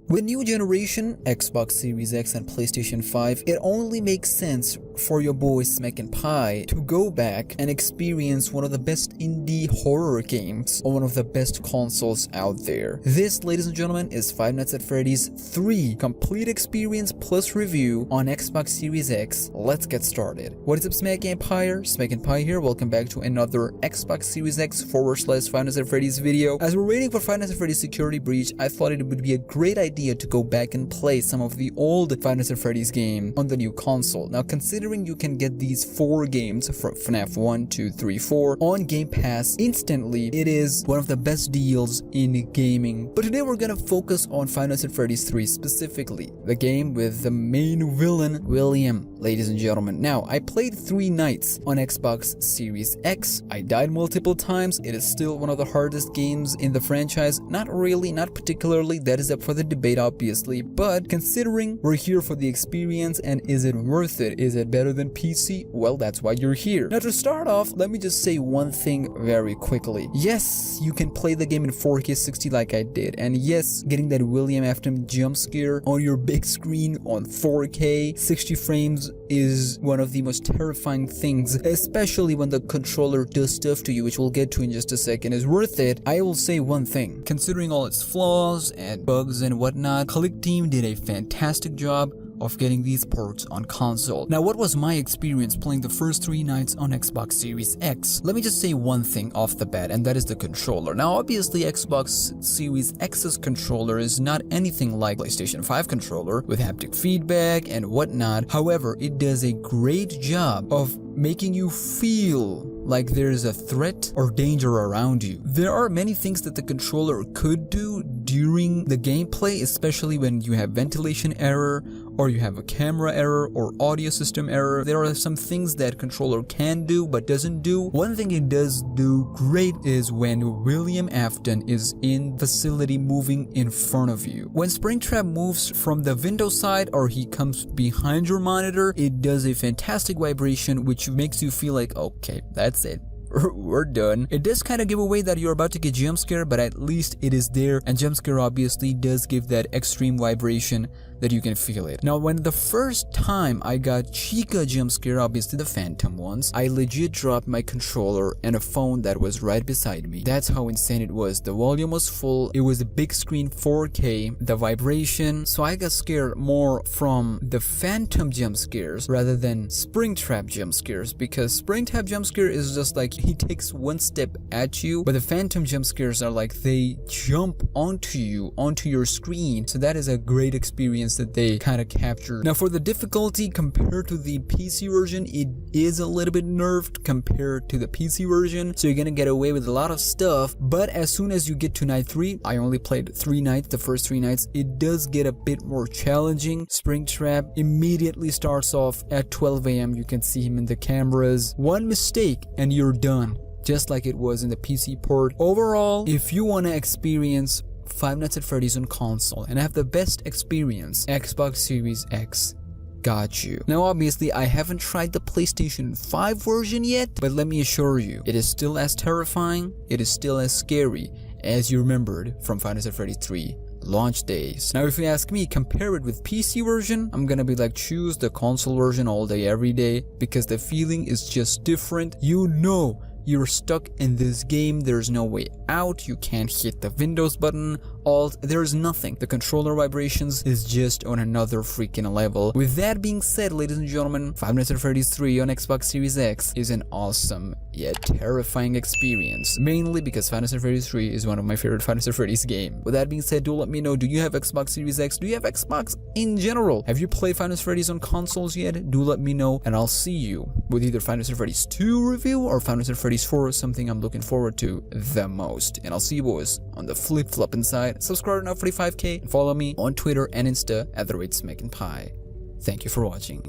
With new generation, Xbox Series X and PlayStation 5, it only makes sense for your boy SmackNPie to go back and experience one of the best indie horror games on one of the best consoles out there. This, ladies and gentlemen, is Five Nights at Freddy's 3 complete experience plus review on Xbox Series X. Let's get started. What is up, SmackNPie here. Welcome back to another Xbox Series X / Five Nights at Freddy's video. As we're waiting for Five Nights at Freddy's Security Breach, I thought it would be a great idea to go back and play some of the old Five Nights at Freddy's game on the new console. Now, considering you can get these 4 games from FNAF 1, 2, 3, 4 on Game Pass instantly, it is one of the best deals in gaming. But today we're gonna focus on Five Nights at Freddy's 3 specifically, the game with the main villain, William, ladies and gentlemen. Now, I played 3 nights on Xbox Series X. I died multiple times. It is still one of the hardest games in the franchise. Not really, not particularly. That is up for the debate, obviously, but considering we're here for the experience and is it worth it? Is it better than PC? Well, that's why you're here. Now, to start off, let me just say one thing very quickly. Yes, you can play the game in 4K 60 like I did, and yes, getting that William after jump scare on your big screen on 4K 60 frames is one of the most terrifying things, especially when the controller does stuff to you, which we'll get to in just a second. Is worth it. I will say one thing, considering all its flaws and bugs and whatnot, Click Team did a fantastic job of getting these ports on console. Now, what was my experience playing the first 3 nights on Xbox Series X? Let me just say one thing off the bat, and that is the controller. Now, obviously, Xbox Series X's controller is not anything like PlayStation 5 controller with haptic feedback and whatnot. However, it does a great job of making you feel like there's a threat or danger around you. There are many things that the controller could do during the gameplay, especially when you have ventilation error or you have a camera error or audio system error. There are some things that controller can do but doesn't do. One thing it does do great is when William Afton is in facility moving in front of you. When Springtrap moves from the window side or he comes behind your monitor, it does a fantastic vibration which makes you feel like, okay, that's it. We're done. It does kind of give away that you're about to get jump scare, but at least it is there, and jump scare obviously does give that extreme vibration that you can feel it. Now, when the first time I got Chica jump scare, obviously the phantom ones, I legit dropped my controller and a phone that was right beside me. That's how insane it was. The volume was full, it was a big screen 4K, the vibration, so I got scared more from the phantom jump scares rather than Springtrap jump scares, because Springtrap jump scare is just like he takes one step at you, but the phantom jump scares are like they jump onto you, onto your screen. So that is a great experience that they kind of captured. Now, for the difficulty compared to the PC version, it is a little bit nerfed compared to the PC version, so you're gonna get away with a lot of stuff. But as soon as you get to night 3, I only played 3 nights, the first 3 nights, it does get a bit more challenging. Springtrap immediately starts off at 12 AM. You can see him in the cameras. One mistake and you're done, just like it was in the PC port. Overall, if you want to experience Five Nights at Freddy's on console and have the best experience, Xbox Series X got you. Now, obviously, I haven't tried the PlayStation 5 version yet, but let me assure you, it is still as terrifying, it is still as scary as you remembered from Five Nights at Freddy's 3 launch days. Now, if you ask me, compare it with PC version, I'm gonna be like, choose the console version all day, every day, because the feeling is just different. You know you're stuck in this game, there's no way out, you can't hit the Windows button, Alt, there's nothing. The controller vibrations is just on another freaking level. With that being said, ladies and gentlemen, Five Nights at Freddy's 3 on Xbox Series X is an awesome yet terrifying experience, mainly because Five Nights at Freddy's 3 is one of my favorite Five Nights at Freddy's game. With that being said, do let me know, do you have Xbox Series X? Do you have Xbox in general? Have you played Five Nights at Freddy's on consoles yet? Do let me know, and I'll see you with either Five Nights at Freddy's 2 review or Five Nights at Freddy's 4, something I'm looking forward to the most. And I'll see you boys on the flip-flop inside. Subscribe now, 45K, and follow me on Twitter and Insta at @SmackNPie. Thank you for watching.